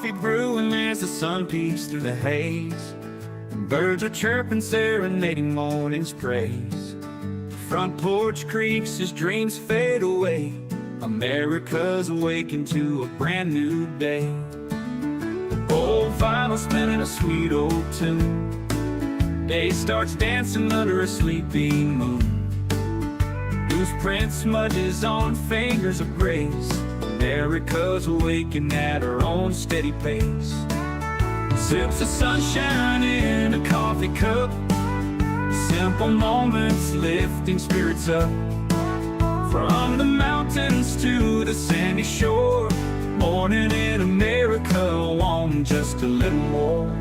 coffee brewing as the sun peeks through the haze. And birds are chirping, serenading morning's praise. The front porch creaks as dreams fade away. America's awakened to a brand new day. Old vinyl spinning a sweet old tune. Day starts dancing under a sleepy moon. Newsprint smudges on fingers of grace. America's awakened at her own steady pace. Sips of sunshine in a coffee cup. Simple moments lifting spirits up. From the mountains to the sandy shore. Morning in America, want just a little more.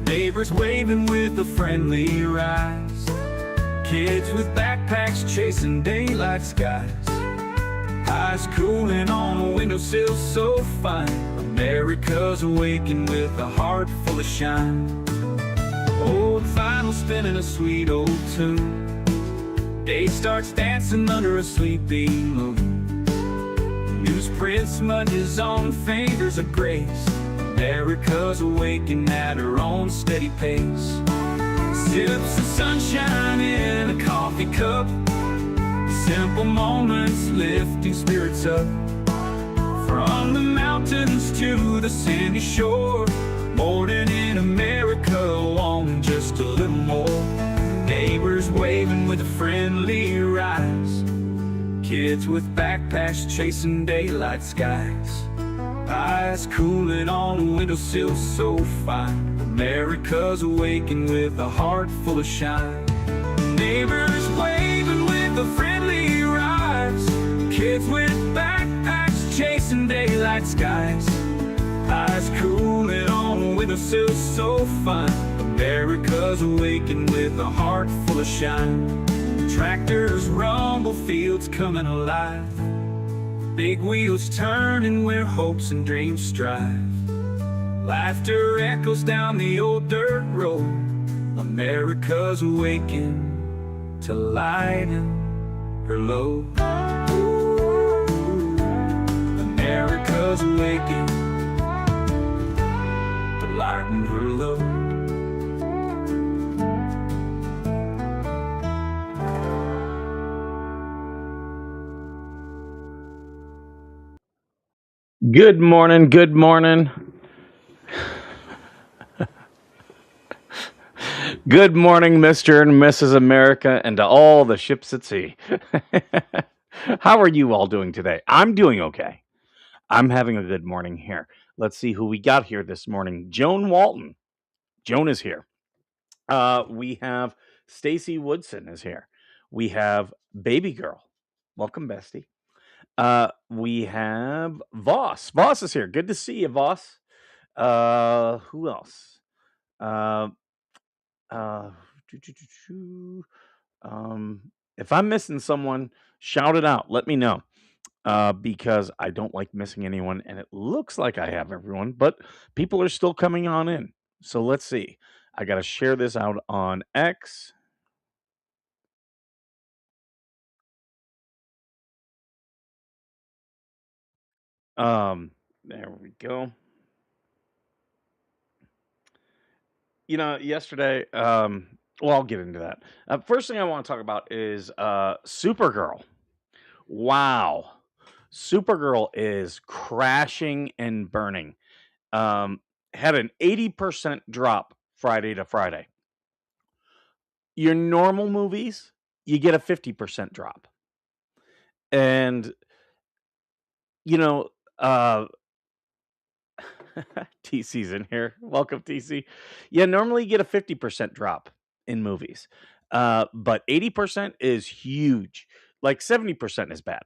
Neighbors waving with a friendly rise. Kids with backpacks chasing daylight skies. Eyes cooling on a windowsill so fine. America's awakened with a heart full of shine. Old vinyl spinning a sweet old tune. Day starts dancing under a sleepy moon. Newsprint smudges on fingers of grace. America's awakened at her own steady pace. Sips of sunshine in a coffee cup. Simple moments lifting spirits up. From the mountains to the sandy shore. Morning in America, wanting just a little more. Neighbors waving with a friendly rise. Kids with backpacks chasing daylight skies. Eyes cooling on a windowsill so fine. America's awakened with a heart full of shine. Neighbors waving with a friendly rise. Kids with backpacks chasing daylight skies. Eyes cooling on a windowsill so fine. America's awakened with a heart full of shine. Tractors rumble, fields coming alive. Big wheels turning where hopes and dreams strive. Laughter echoes down the old dirt road. America's awakened to lighten her load. America's awakened to lighten her load. Good morning, good morning. Good morning, Mr. and Mrs. America, and to all the ships at sea. How are you all doing today? I'm doing okay. I'm having a good morning here. Let's see who we got here this morning. Joan Walton. Joan is here. We have Stacy Woodson is here. We have Baby Girl. Welcome, Bestie. We have Voss. Voss is here. Good to see you, Voss. Who else? If I'm missing someone, shout it out. Let me know. Because I don't like missing anyone, and it looks like I have everyone, but people are still coming on in. So let's see. I got to share this out on X. There we go. Yesterday, I'll get into that. First thing I want to talk about is Supergirl. Wow. Supergirl is crashing and burning. Had an 80% drop Friday to Friday. Your normal movies, you get a 50% drop. And, TC's in here. Welcome, TC. Yeah, normally you get a 50% drop in movies. But 80% is huge. Like 70% is bad.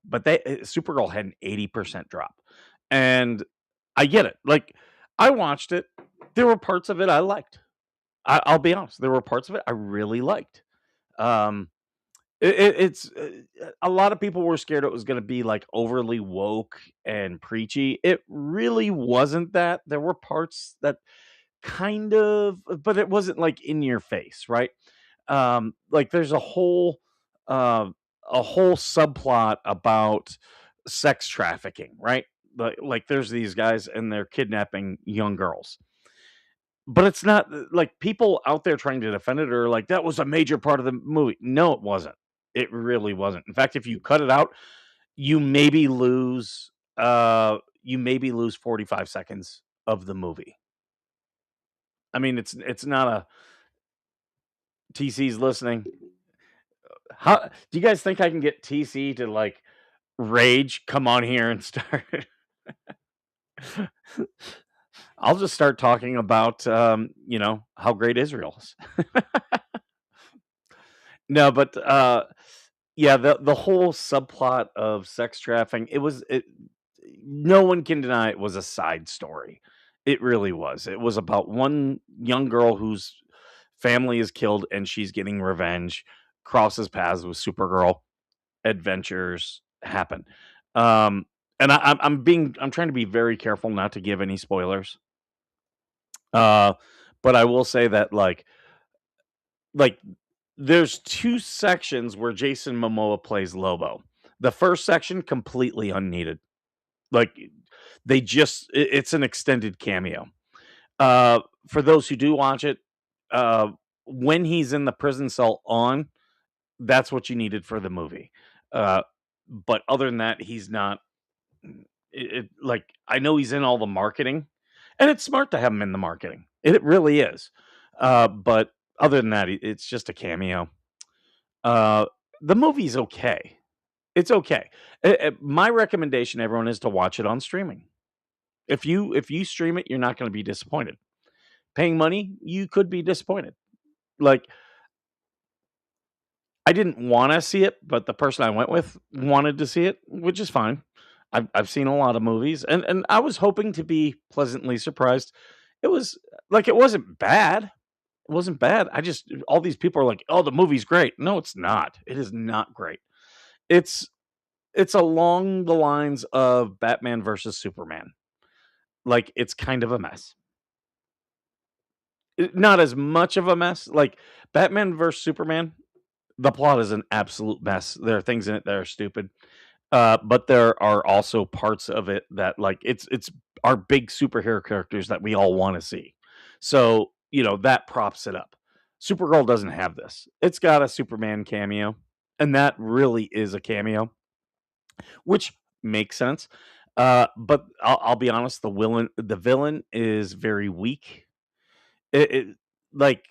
But Supergirl had an 80% drop. And I get it. Like, I watched it. There were parts of it I liked. I'll be honest. There were parts of it I really liked. It's a lot of people were scared it was going to be like overly woke and preachy. It really wasn't that. There were parts that kind of, but it wasn't like in your face, right? Like there's a whole subplot about sex trafficking, right? Like there's these guys and they're kidnapping young girls. But it's not like people out there trying to defend it are like that was a major part of the movie. No, it wasn't. It really wasn't. In fact, if you cut it out, you maybe lose you maybe lose 45 seconds of the movie. I mean, it's not a TC's listening. How do you guys think I can get TC to like rage come on here and start? I'll just start talking about how great Israel is. No, but yeah, the whole subplot of sex trafficking, no one can deny it was a side story. It really was. It was about one young girl whose family is killed and she's getting revenge, crosses paths with Supergirl, adventures happen. Um and I'm trying to be very careful not to give any spoilers. Uh but I will say that like there's 2 sections where Jason Momoa plays Lobo. The first section completely unneeded. Like it's an extended cameo. For those who do watch it, uh, when he's in the prison cell that's what you needed for the movie. Uh, but other than that, he's not like I know he's in all the marketing, and it's smart to have him in the marketing. It really is. But other than that, it's just a cameo. Uh, the movie's okay. It's okay. My recommendation, everyone, is to watch it on streaming. If you stream it, you're not going to be disappointed. Paying money, you could be disappointed. Like I didn't want to see it, but the person I went with wanted to see it, which is fine. I've seen a lot of movies, and I was hoping to be pleasantly surprised. It was it wasn't bad. It wasn't bad. I just all these people are like, "Oh, the movie's great." No, it's not. It is not great. It's it's along the lines of Batman versus Superman. Like it's kind of a mess. Not as much of a mess. Like Batman versus Superman, the plot is an absolute mess. There are things in it that are stupid. But there are also parts of it that like it's our big superhero characters that we all want to see. So, that props it up. Supergirl doesn't have this. It's got a Superman cameo, and that really is a cameo, which makes sense. But I'll be honest, the villain is very weak. It like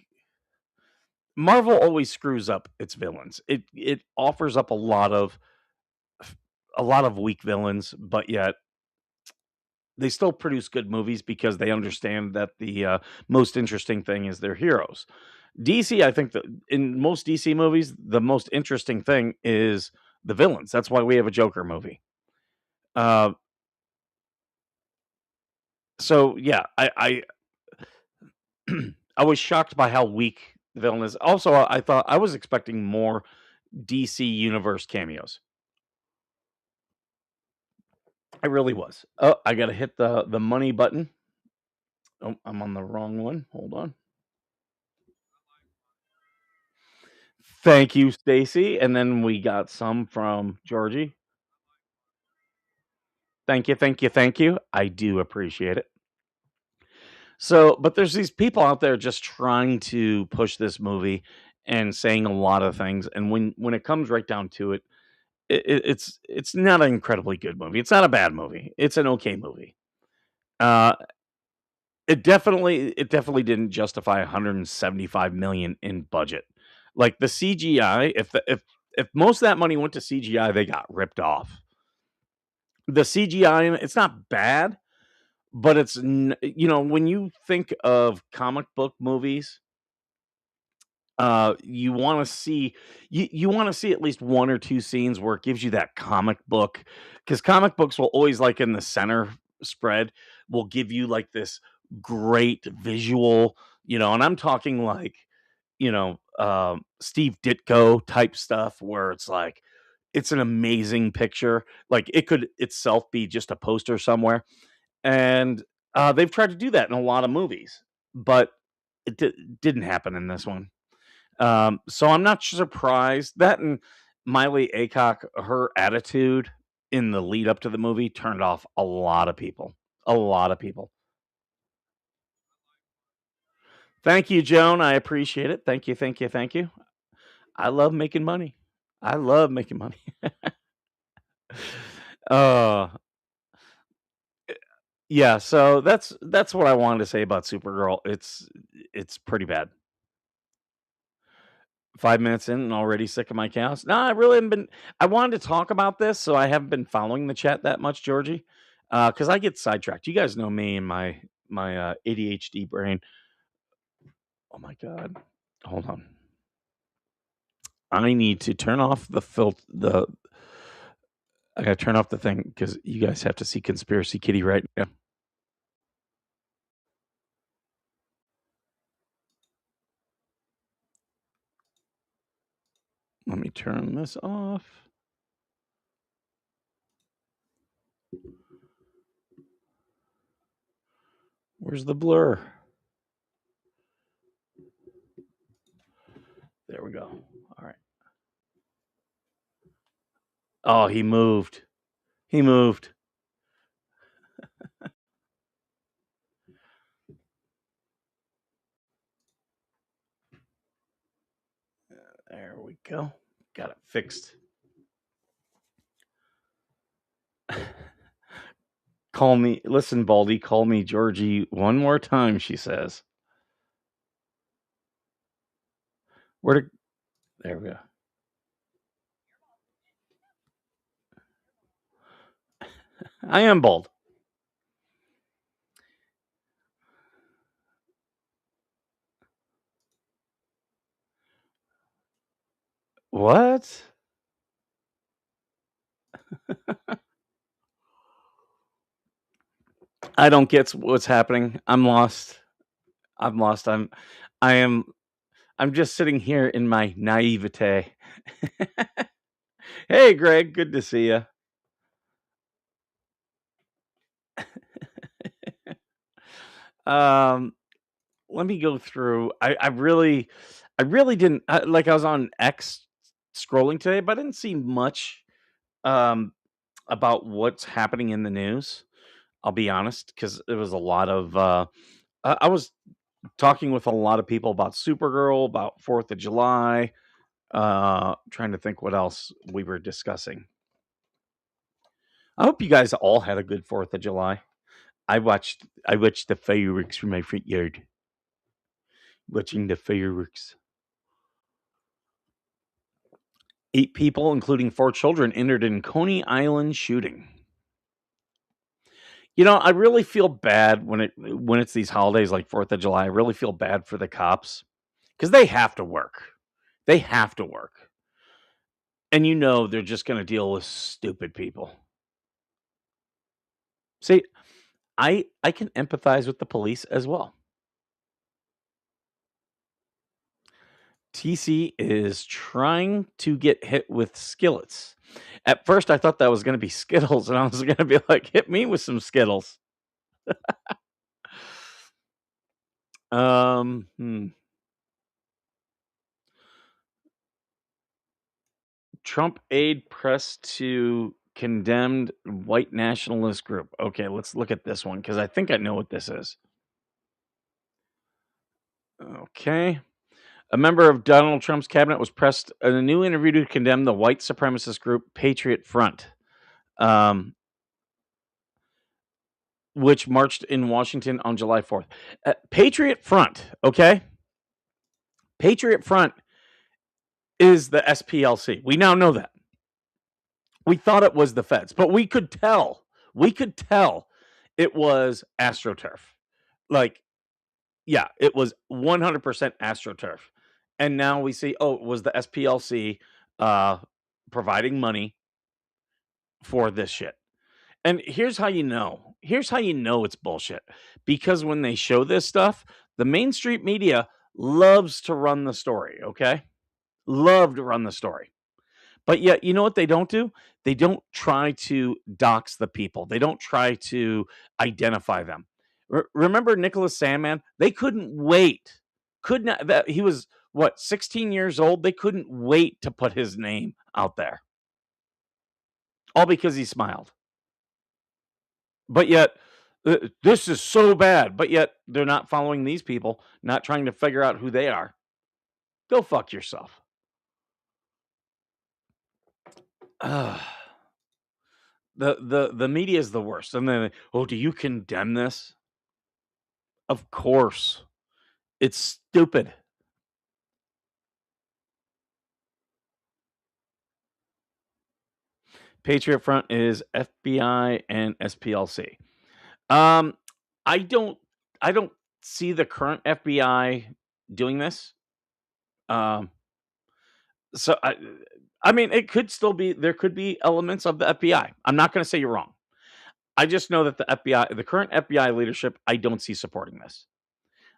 Marvel always screws up its villains. It offers up a lot of weak villains, but yet they still produce good movies because they understand that the most interesting thing is their heroes. DC, I think that in most DC movies, the most interesting thing is the villains. That's why we have a Joker movie. Uh, so yeah, I was shocked by how weak the villain is. Also, I thought I was expecting more DC Universe cameos. I really was. Oh, I gotta hit the money button. Oh, I'm on the wrong one. Hold on. Thank you, Stacy. And then we got some from Georgie. Thank you, thank you, thank you. I do appreciate it. So, but there's these people out there just trying to push this movie and saying a lot of things. And when it comes right down to it, it's not an incredibly good movie. It's not a bad movie. It's an okay movie. Uh, it definitely didn't justify 175 million in budget. Like the CGI, if most of that money went to CGI, they got ripped off. The CGI, it's not bad, but when you think of comic book movies, you want to see at least one or two scenes where it gives you that comic book, because comic books will always like in the center spread will give you like this great visual, and I'm talking like Steve Ditko type stuff where it's like it's an amazing picture, like it could itself be just a poster somewhere, and they've tried to do that in a lot of movies, but it didn't happen in this one. So I'm not surprised that, and Miley Acock, her attitude. in the lead up to the movie turned off a lot of people. A lot of people. Thank you, Joan. I appreciate it. Thank you, thank you, thank you. I love making money. I love making money. uh yeah, so that's what I wanted to say about Supergirl. It's pretty bad. 5 minutes in and already sick of my cows. No, I really haven't been. I wanted to talk about this, so I haven't been following the chat that much, Georgie, because I get sidetracked. You guys know me and my ADHD brain. Oh my god, hold on. I need to turn off the I gotta turn off the thing because you guys have to see Conspiracy Kitty right now. Let me turn this off. Where's the blur? There we go. All right. Oh, he moved. He moved. There we go. Got it fixed. Call me. Listen, Baldy, call me Georgie one more time, she says. Where to. There we go. I am bald. What? I don't get what's happening. I'm lost. I'm lost. I am I'm just sitting here in my naivete. Hey Greg, good to see you. Um let me go through. I really didn't like I was on X scrolling today, but I didn't see much um about what's happening in the news. I'll be honest, because it was a lot of I was talking with a lot of people about Supergirl, about 4th of July, trying to think what else we were discussing. I hope you guys all had a good 4th of July. I watched the fireworks from my front yard. Watching the fireworks. 8 people, including 4 children, entered in Coney Island shooting. I really feel bad when it's these holidays like 4th of July. I really feel bad for the cops because they have to work. They have to work. And they're just going to deal with stupid people. See, I can empathize with the police as well. TC is trying to get hit with skillets. At first, I thought that was going to be Skittles, and I was going to be like, hit me with some Skittles. Hmm. Trump aide pressed to condemned white nationalist group. Okay, let's look at this one because I think I know what this is. Okay. A member of Donald Trump's cabinet was pressed in a new interview to condemn the white supremacist group Patriot Front, which marched in Washington on July 4th. Patriot Front, okay? Patriot Front is the SPLC. We now know that. We thought it was the feds, but we could tell. We could tell it was AstroTurf. Like, yeah, it was 100% AstroTurf. And now we see, it was the SPLC providing money for this shit. And here's how you know. Here's how you know it's bullshit. Because when they show this stuff, the mainstream media loves to run the story, okay? Love to run the story. But yet, you know what they don't do? They don't try to dox the people. They don't try to identify them. Remember Nicholas Sandman? They couldn't wait. Could not that he was 16 years old? They couldn't wait to put his name out there. all because he smiled. But yet, this is so bad. But yet, they're not following these people, not trying to figure out who they are. Go fuck yourself. Ugh. The media is the worst. And then, oh, do you condemn this? Of course. It's stupid. Patriot Front is FBI and SPLC. Um, I don't I don't see the current FBI doing this. Um, so I mean, it could still be there could be elements of the FBI. I'm not going to say you're wrong. I just know that the FBI, the current FBI leadership, I don't see supporting this.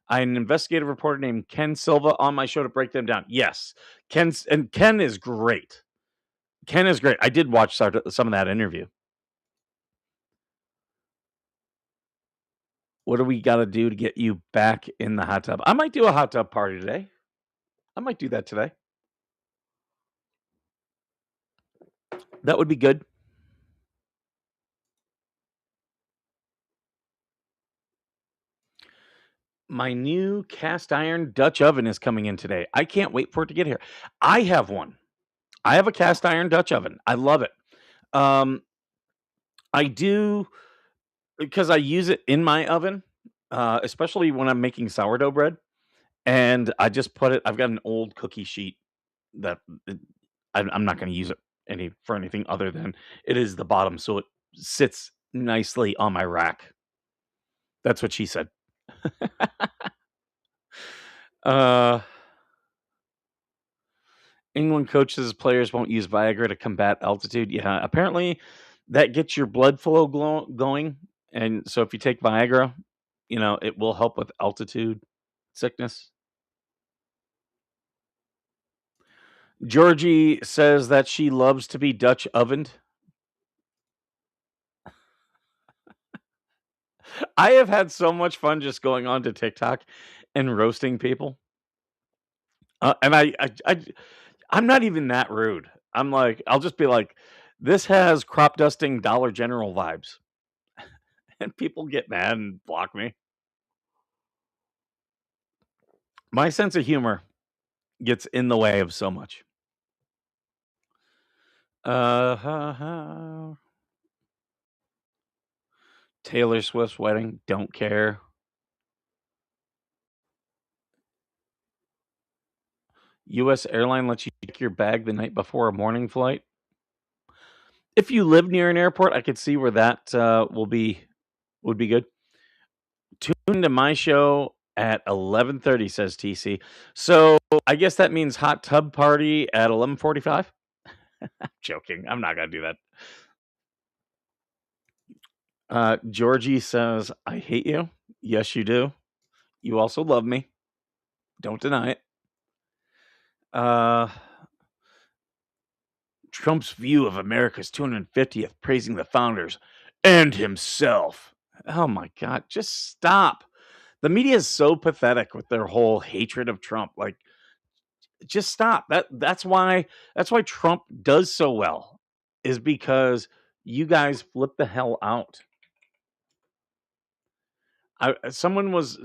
I had an investigative reporter named Ken Silva on my show to break them down. Yes, Ken is great. Ken is great. I did watch some of that interview. What do we got to do to get you back in the hot tub? I might do a hot tub party today. I might do that today. That would be good. My new cast iron Dutch oven is coming in today. I can't wait for it to get here. I have one. I have a cast iron Dutch oven. I love it. Um, I do because I use it in my oven, especially when I'm making sourdough bread. And I just put it. I've got an old cookie sheet that I'm not going to use it for anything other than it is the bottom, so it sits nicely on my rack. That's what she said. uh, England coaches players won't use Viagra to combat altitude. Yeah, apparently that gets your blood flow going, and so if you take Viagra, it will help with altitude sickness. Georgie says that she loves to be Dutch ovened. I have had so much fun just going on to TikTok and roasting people. And I'm not even that rude. I'm like, I'll just be like, this has crop dusting Dollar General vibes. And people get mad and block me. My sense of humor gets in the way of so much. Uh, Taylor Swift's wedding, don't care. US airline lets you check your bag the night before a morning flight. If you live near an airport, I could see where that would be good. Tune to my show at 11:30, says TC. So I guess that means hot tub party at 11:45. Joking. I'm not gonna do that. Georgie says, "I hate you." Yes, you do. You also love me. Don't deny it. Uh, Trump's view of America's 250th, praising the founders and himself. Oh my God, just stop. The media is so pathetic with their whole hatred of Trump. Like, just stop. That's why Trump does so well, is because you guys flip the hell out. Someone was,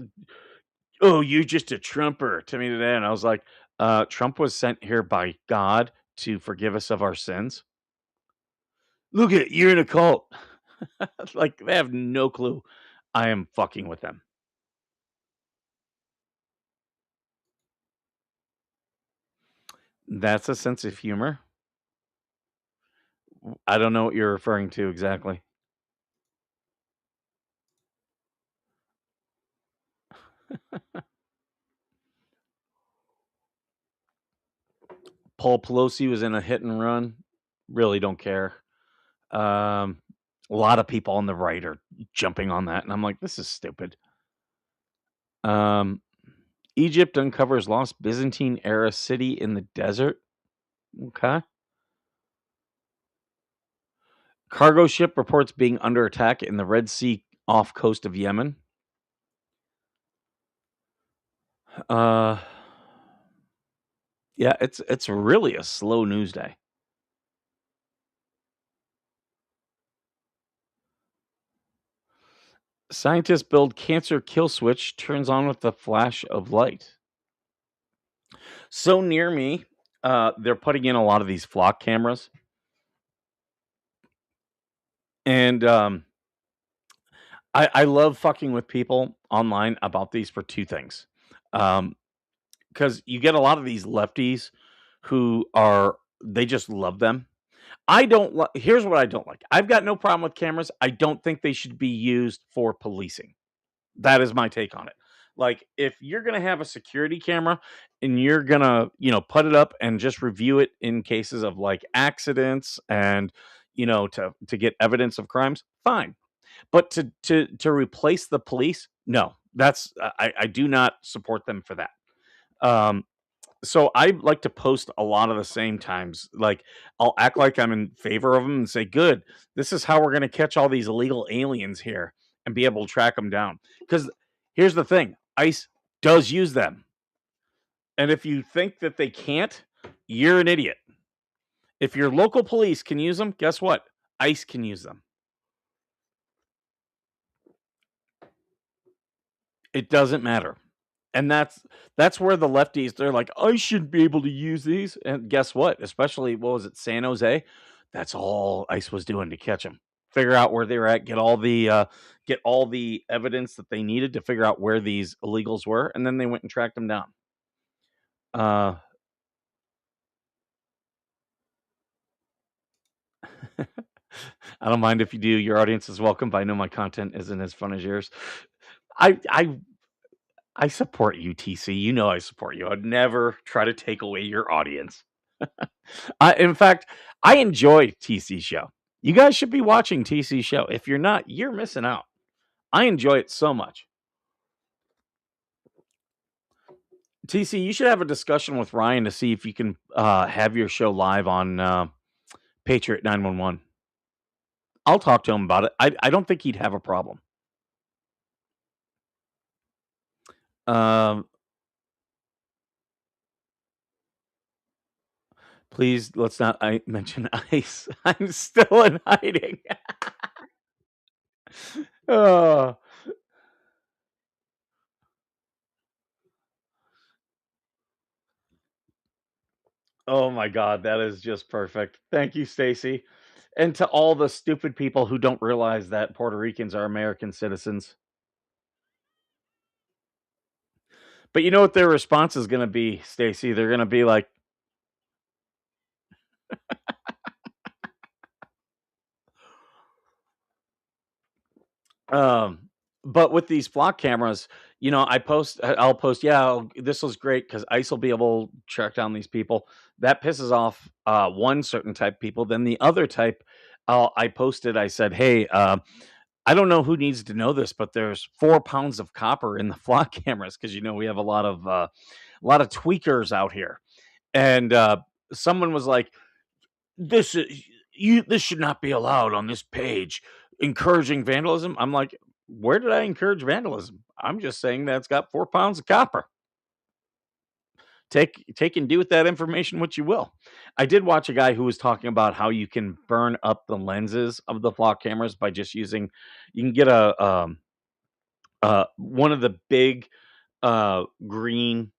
oh, you're just a Trumper to me today, and I was like, Trump was sent here by God to forgive us of our sins. Look at you're in a cult. Like, they have no clue. I am fucking with them. That's a sense of humor. I don't know what you're referring to exactly. Paul Pelosi was in a hit and run. Really don't care. Um, a lot of people on the right are jumping on that, and I'm like, this is stupid. Um, Egypt uncovers lost Byzantine era city in the desert. Okay. Cargo ship reports being under attack in the Red Sea off coast of Yemen. Uh, yeah, it's really a slow news day. Scientists build cancer kill switch turns on with the flash of light. So near me, they're putting in a lot of these flock cameras, and I love fucking with people online about these for two things. Because you get a lot of these lefties who are they just love them. I don't li Here's what I don't like. I've got no problem with cameras. I don't think they should be used for policing. That is my take on it. Like, if you're gonna have a security camera and you're gonna, put it up and just review it in cases of, like, accidents and, to get evidence of crimes, fine. But to replace the police, no. I do not support them for that. Um, so I like to post a lot of the same times. Like, I'll act like I'm in favor of them and say, "Good, this is how we're gonna catch all these illegal aliens here and be able to track them down." Because here's the thing, ICE does use them, and if you think that they can't, you're an idiot. If your local police can use them, guess what? ICE can use them. It doesn't matter. And that's where the lefties, they're like, "I should be able to use these." And guess what? Especially, what was it, San Jose? That's all ICE was doing to catch them. Figure out where they were at, get all the evidence that they needed to figure out where these illegals were, and then they went and tracked them down. Uh, I don't mind if you do. Your audience is welcome, but I know my content isn't as fun as yours. I I I support you, TC. You know I support you. I'd never try to take away your audience. In fact, I enjoy TC's show. You guys should be watching TC's show. If you're not, you're missing out. I enjoy it so much. TC, you should have a discussion with Ryan to see if you can have your show live on Patriot 911. I'll talk to him about it. I don't think he'd have a problem. Um, Please, let's not mention ICE. I'm still in hiding. Oh. Oh my god, that is just perfect. Thank you, Stacy. And to all the stupid people who don't realize that Puerto Ricans are American citizens. But you know what their response is gonna be, Stacy? They're gonna be like, um, but with these flock cameras, I'll post, yeah, this was great because ICE will be able to track down these people. That pisses off one certain type of people. Then the other type, I posted, I said, hey, I don't know who needs to know this, but there's 4 pounds of copper in the flock cameras because we have a lot of tweakers out here, and someone was like, "This is This should not be allowed on this page, encouraging vandalism." I'm like, "Where did I encourage vandalism? I'm just saying that it's got 4 pounds of copper. Take and do with that information what you will." I did watch a guy who was talking about how you can burn up the lenses of the flock cameras by just using. You can get one of the big green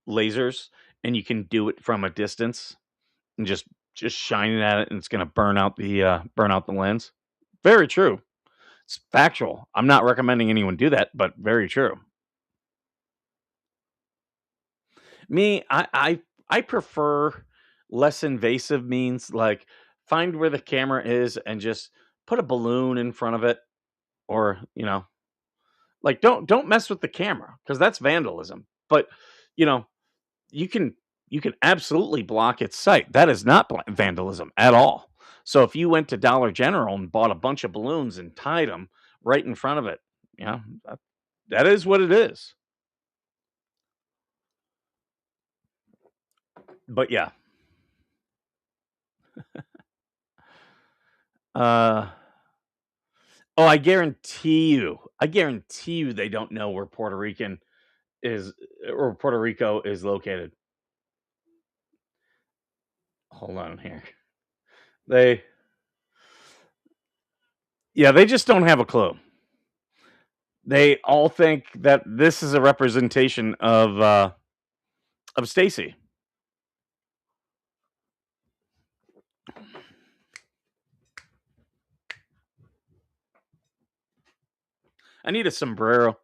lasers, and you can do it from a distance and just shine it at it, and it's going to burn out the lens. Very true. It's factual. I'm not recommending anyone do that, but very true. Me, I prefer less invasive means, like, find where the camera is and just put a balloon in front of it, or like, don't mess with the camera because that's vandalism. But you know you can you can absolutely block its sight. That is not vandalism at all. So if you went to Dollar General and bought a bunch of balloons and tied them right in front of it, yeah, that is what it is. But yeah, uh, oh, I guarantee you, they don't know where is Puerto Rico is located. Hold on here. They, yeah, they just don't have a clue. They all think that this is a representation of Stacy. I need a sombrero.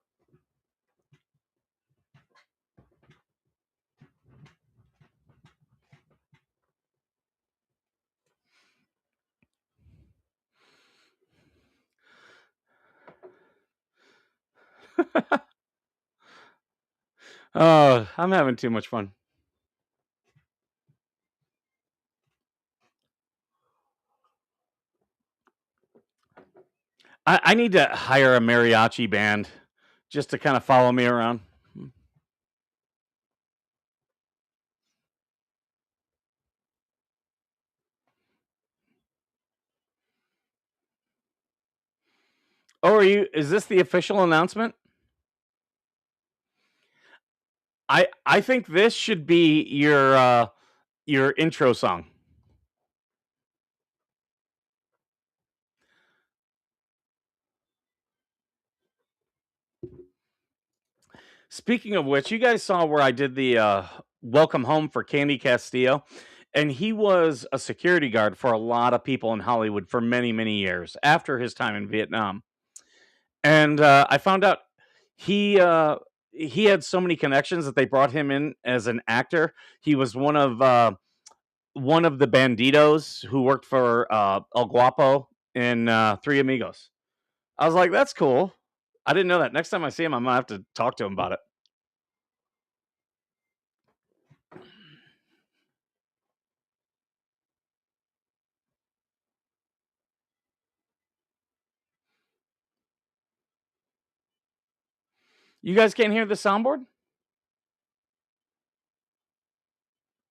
Oh, I'm having too much fun. I need to hire a mariachi band just to kind of follow me around. Oh, are you? Is this the official announcement? I think this should be your intro song. Speaking of which, you guys saw where I did the welcome home for Candy Castillo, and he was a security guard for a lot of people in Hollywood for many, many years after his time in Vietnam. And I found out he uh, he had so many connections that they brought him in as an actor. He was one of the banditos who worked for El Guapo in Three Amigos. I was like, that's cool. I didn't know that. Next time I see him, I'm gonna have to talk to him about it. You guys can't hear the soundboard?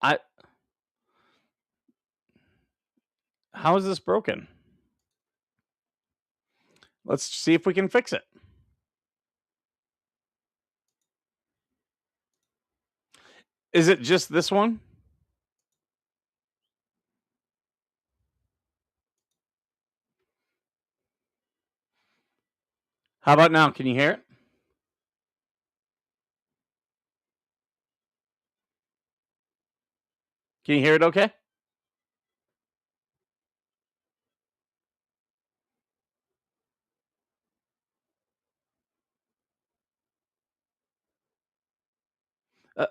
I How is this broken? Let's see if we can fix it. Is it just this one? How about now? Can you hear it? Can you hear it okay?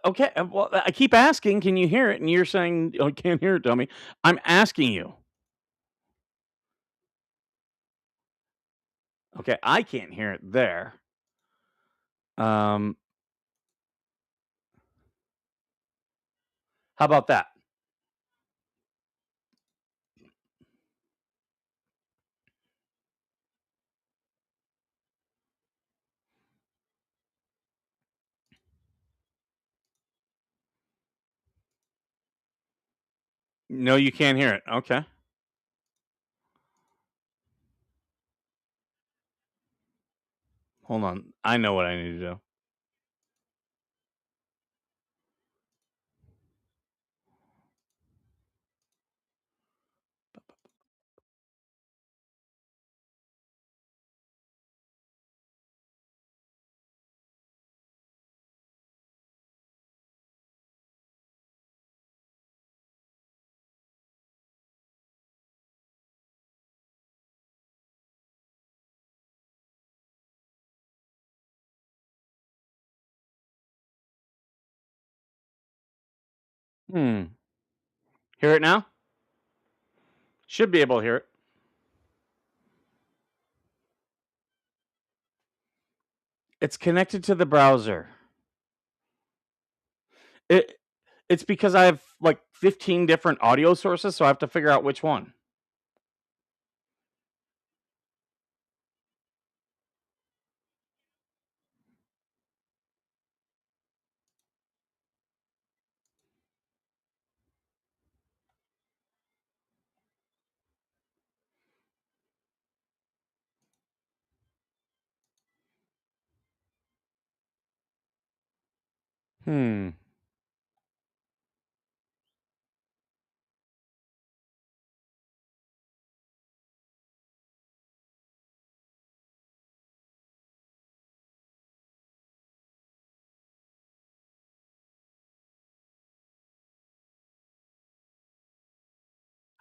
Okay. Well, I keep asking, can you hear it? And you're saying, oh, I can't hear it, dummy. I'm asking you. Okay. I can't hear it there. Um, how about that? No, you can't hear it. Okay. Hold on. I know what I need to do. Hmm. Hear it now? Should be able to hear it. It's connected to the browser. It it's because I have like 15 different audio sources, so I have to figure out which one. Hmm.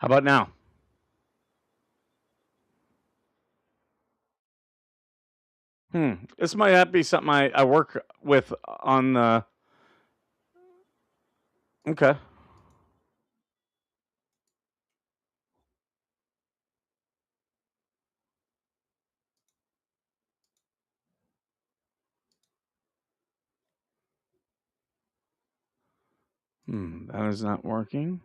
How about now? This might not be something I work with on the. Okay. That is not working.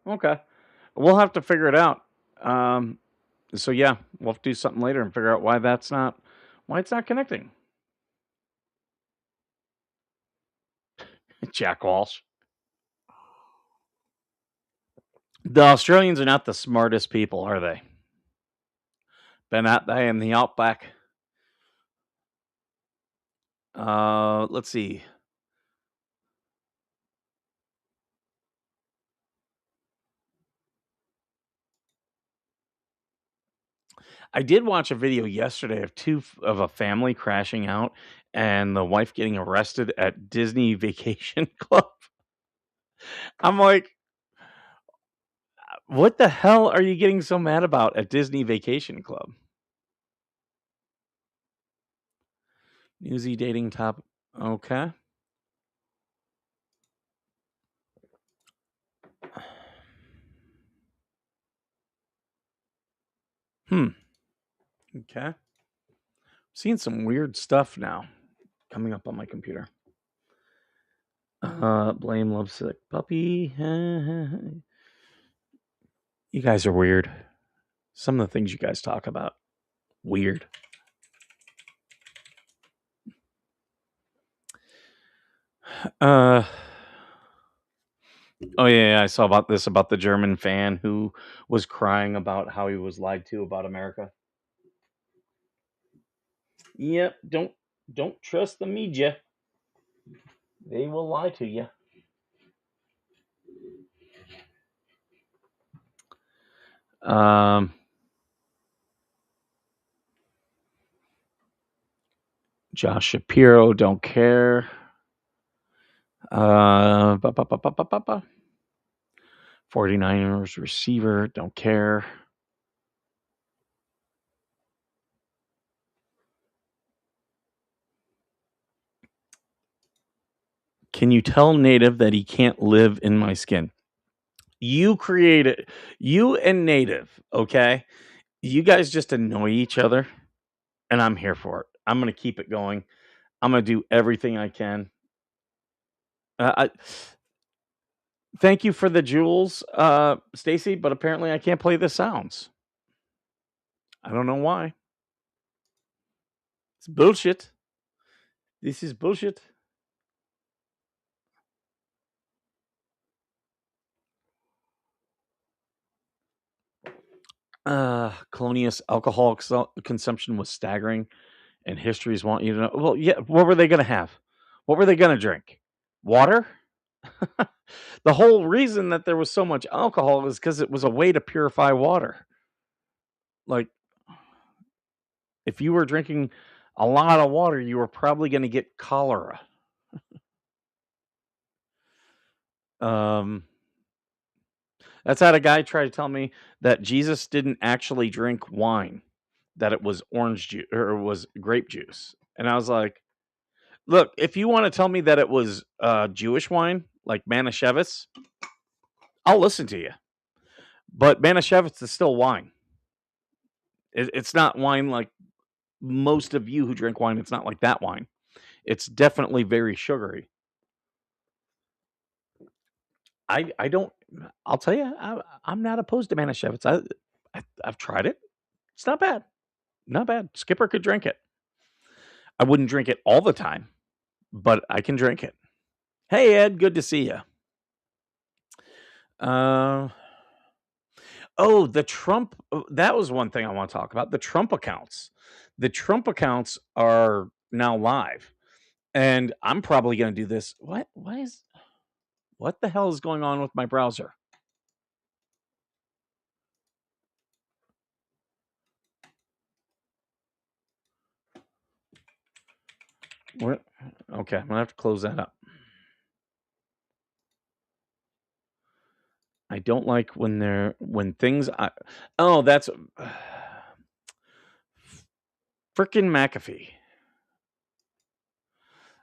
Okay. We'll have to figure it out. Um, so yeah, we'll have to do something later and figure out why it's not connecting. Jack Walsh. The Australians are not the smartest people, are they? Been out there in the outback. Let's see. I did watch a video yesterday of of a family crashing out and the wife getting arrested at Disney Vacation Club. I'm like, what the hell are you getting so mad about at Disney Vacation Club? Newsy dating top. Okay. Hmm. Okay. Seeing some weird stuff now coming up on my computer. Blame lovesick puppy. You guys are weird. Some of the things you guys talk about. Weird. Uh oh yeah, I saw about the German fan who was crying about how he was lied to about America. Yep, don't trust the media. They will lie to you. Um Josh Shapiro, don't care. Ba, ba, ba, ba, ba, ba, ba. 49ers receiver, don't care. Can you tell Native that he can't live in my skin? You created you and Native, okay? You guys just annoy each other, and I'm here for it. I'm gonna keep it going. I'm gonna do everything I can. I thank you for the jewels, Stacy, but apparently I can't play the sounds. I don't know why. It's bullshit. This is bullshit. Colonius alcohol consumption was staggering, and histories want you to know. Well, yeah, what were they gonna have? What were they gonna drink? Water? The whole reason that there was so much alcohol is because it was a way to purify water. Like, if you were drinking a lot of water, you were probably gonna get cholera. Um, that's had a guy try to tell me that Jesus didn't actually drink wine, that it was orange juice or it was grape juice. And I was like, look, if you want to tell me that it was Jewish wine, like Manischewitz, I'll listen to you. But Manischewitz is still wine. It's not wine like most of you who drink wine. It's not like that wine. It's definitely very sugary. I don't. I'll tell you, I'm not opposed to Manischewitz. I've tried it. It's not bad. Not bad. Skipper could drink it. I wouldn't drink it all the time, but I can drink it. Hey Ed, good to see you. Uh, oh, the Trump. That was one thing I want to talk about. The Trump accounts. The Trump accounts are now live, and I'm probably going to do this. What? What the hell is going on with my browser? What? Okay, I'm gonna have to close that up. I don't like when things. Oh, that's frickin' McAfee.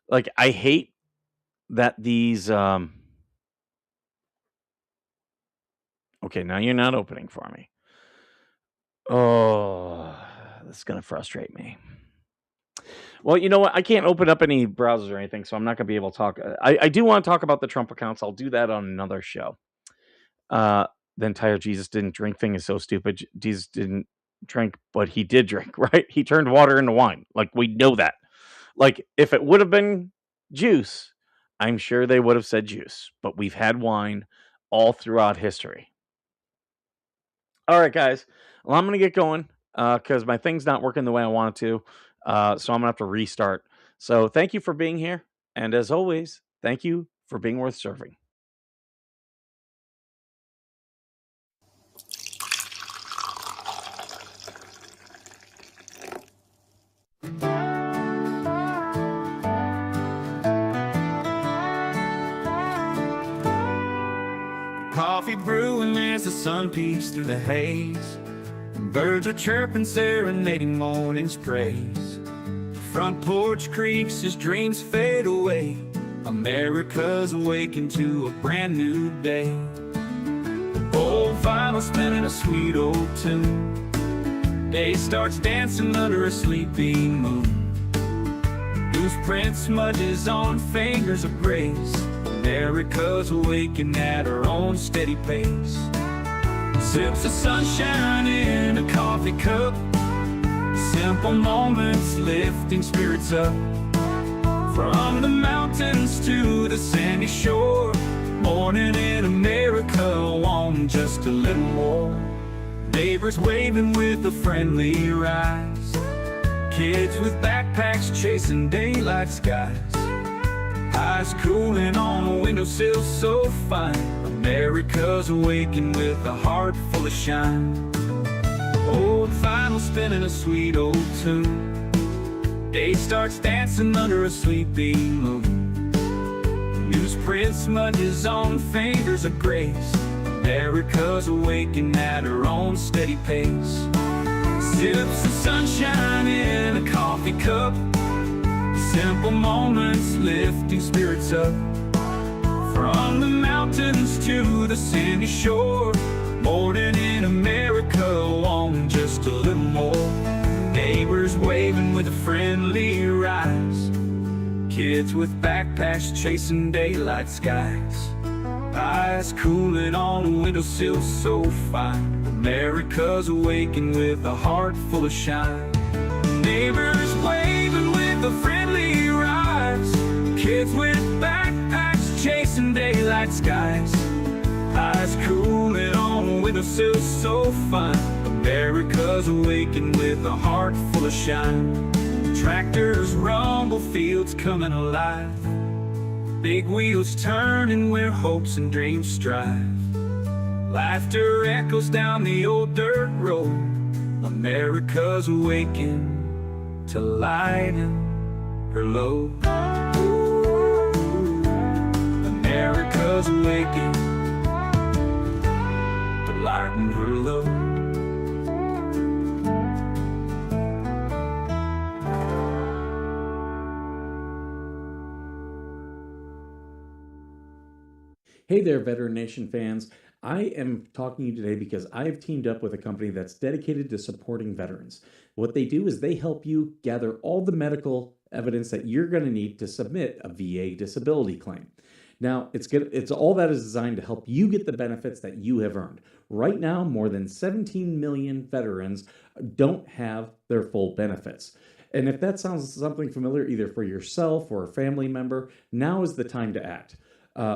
Like I hate that these. Okay, now you're not opening for me. Oh, that's gonna frustrate me. Well, you know what? I can't open up any browsers or anything, so I'm not gonna be able to talk. I do want to talk about the Trump accounts. I'll do that on another show. Uh, the entire Jesus didn't drink thing is so stupid. Jesus didn't drink, but he did drink, right? He turned water into wine. Like we know that. Like if it would have been juice, I'm sure they would have said juice. But we've had wine all throughout history. All right, guys. Well, I'm gonna get going because my thing's not working the way I want it to. So I'm gonna have to restart. So thank you for being here, and as always, thank you for being worth serving. Coffee brewing as the sun peeks through the haze. Birds are chirping, serenading morning's praise. Front porch creaks as dreams fade away. America's awakened to a brand new day. Old vinyl spinning a sweet old tune. Day starts dancing under a sleeping moon. Loose print smudges on fingers of grace. America's awakened at her own steady pace. Sips of sunshine in a coffee cup. Simple moments lifting spirits up. From the mountains to the sandy shore. Morning in America, want just a little more. Neighbors waving with a friendly rise. Kids with backpacks chasing daylight skies. Eyes cooling on a windowsill so fine. America's awakened with a heart full of shine. Old vinyl spinning a sweet old tune. Day starts dancing under a sleeping moon. Newsprint smudges on fingers of grace. America's awakened at her own steady pace. Sips of sunshine in a coffee cup. Simple moments lifting spirits up. From the mountains to the sandy shore. Morning in America, want just a little more. Neighbors waving with a friendly rise. Kids with backpacks chasing daylight skies. Eyes cooling on a windowsill so fine. America's awakened with a heart full of shine. Neighbors waving with a friendly rise. Kids with backpacks chasing daylight skies. Eyes cooling on a windowsill so fine. America's awakened with a heart full of shine. Tractors rumble, fields coming alive. Big wheels turning where hopes and dreams strive. Laughter echoes down the old dirt road. America's awakened to lighten her load. America's awakened to lighten her load. Hey there, Veteran Nation fans. I am talking to you today because I have teamed up with a company that's dedicated to supporting veterans. What they do is they help you gather all the medical evidence that you're going to need to submit a VA disability claim. Now, it's all that is designed to help you get the benefits that you have earned. Right now, more than 17 million veterans don't have their full benefits. And if that sounds something familiar, either for yourself or a family member, now is the time to act.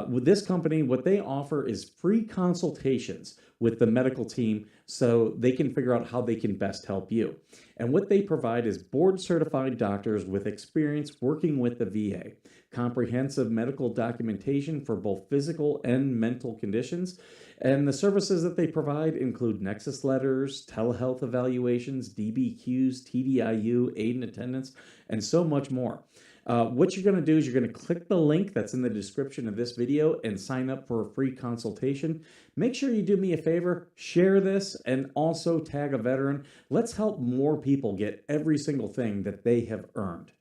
With this company, what they offer is free consultations with the medical team so they can figure out how they can best help you. And what they provide is board-certified doctors with experience working with the VA, comprehensive medical documentation for both physical and mental conditions, and the services that they provide include nexus letters, telehealth evaluations, DBQs, TDIU, aid and attendance, and so much more. What you're going to do is you're going to click the link that's in the description of this video and sign up for a free consultation. Make sure you do me a favor, share this, and also tag a veteran. Let's help more people get every single thing that they have earned.